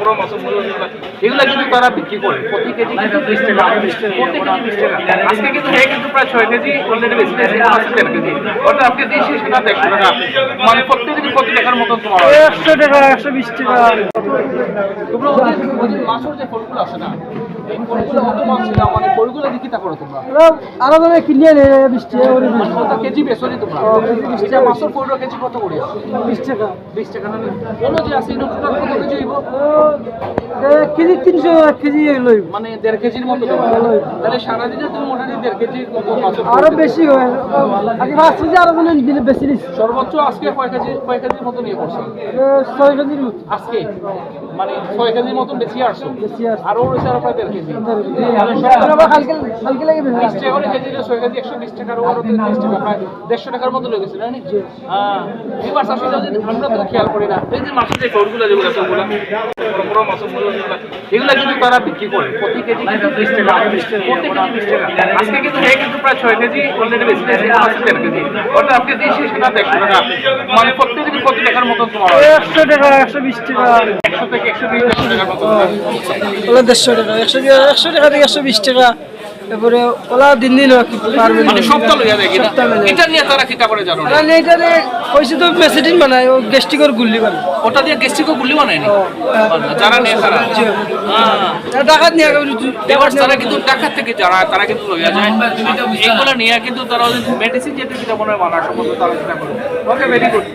বড় মাছ এগুলা কিন্তু তারা বিক্রি করে প্রতি কেজি কিন্তু 20 টাকা প্রতি কেজি 20 টাকা। আজকে কিন্তু কিন্তু প্রায় 6 কেজি অলরেডি বেশি আছে 10 কেজি। ওটা আপনি দিয়েছি সেটা 100 টাকা, মানে প্রত্যেকদিন প্রতি টাকার মতো তোমার 100 টাকা 120 টাকা। তোমরা ওদের মাছের যে ফলগুলো আছে না, এই ফলগুলো কত মাছ ছিল, মানে ফলগুলো বিক্রি করো তোমরা আরো দামে কিনে নেয় 20 টাকা করে কত কেজি বেচলি তোমরা? এটা মাছের ফলটা কেজি কত করে? 20 টাকা 20 টাকা না? বলো যে আছে এটা টোটাল কত কেজি হইব? কেজি 300 1 কেজি লইব, মানে 1.5 কেজির মতো দেবো। তাহলে সারাদিনে তুমি মোটামুটি 1.5 কেজির মতো মাছ আরো বেশি হয়। আগে 5 কেজি আরো দিলে বেশি দিচ্ছি। সর্বোচ্চ আজকে কয় কেজির মতো নিয়ে পড়ছে 6 কেজির মতো আজকে, মানে 6 কেজির মতো বেশি আসছো। বেশি আসছে। আরো রয়েছে আরো প্রায় 1.5 কেজি। আবার কালকে লাগে 20 টাকা করে কেজি, 6 কেজি 120 টাকার ওপর 30 টাকা, প্রায় 150 টাকার মতো লেগেছে না? হ্যাঁ, এবার আসলে আমরা তো খেয়াল করি না। এই যে মাছের যে ফলগুলো যেগুলো আছে ওগুলো বড় বড় মাছ এগুলা কিন্তু তারা বিক্রি করে প্রতি কেজি কিন্তু 20 টাকা প্রতি কেজি 20 টাকা। আজকে কিন্তু প্রায় 6 কেজি অলরেডি বেশি আছে 10 কেজি। ওটা আপনি দিয়েছি সেটা 100 টাকা, মানে প্রত্যেকদিন প্রতি টাকার মতো তোমার 100 টাকা 120 টাকা 100 থেকে 120 টাকার মতো। ওলা 150 টাকা 100 টাকা থেকে 120 টাকা। তারপরে ওলা দিন পারবে মানে সপ্তাহ লইয়া দেয় কিনা? এটা নিয়ে তারা কিতা করে জানো না? এখানে কইছে তো মেসেডিন বানায়, ও গ্যাস্ট্রিকর গুল্লি বানায়। ওটা দিয়ে গ্যাস্ট্রিকও গুলি বানায়নি যারা নিয়ে তারা। ডাকাত নিয়ে এবার তারা কিন্তু ডাকাত থেকে যারা তারা কিন্তু লইয়া যায় এইগুলো নিয়ে কিন্তু তারা মেডিসিন যেটা মনে হয় মানা সম্বন্ধে তারা চিন্তা করে। ওকে, ভেরি গুড।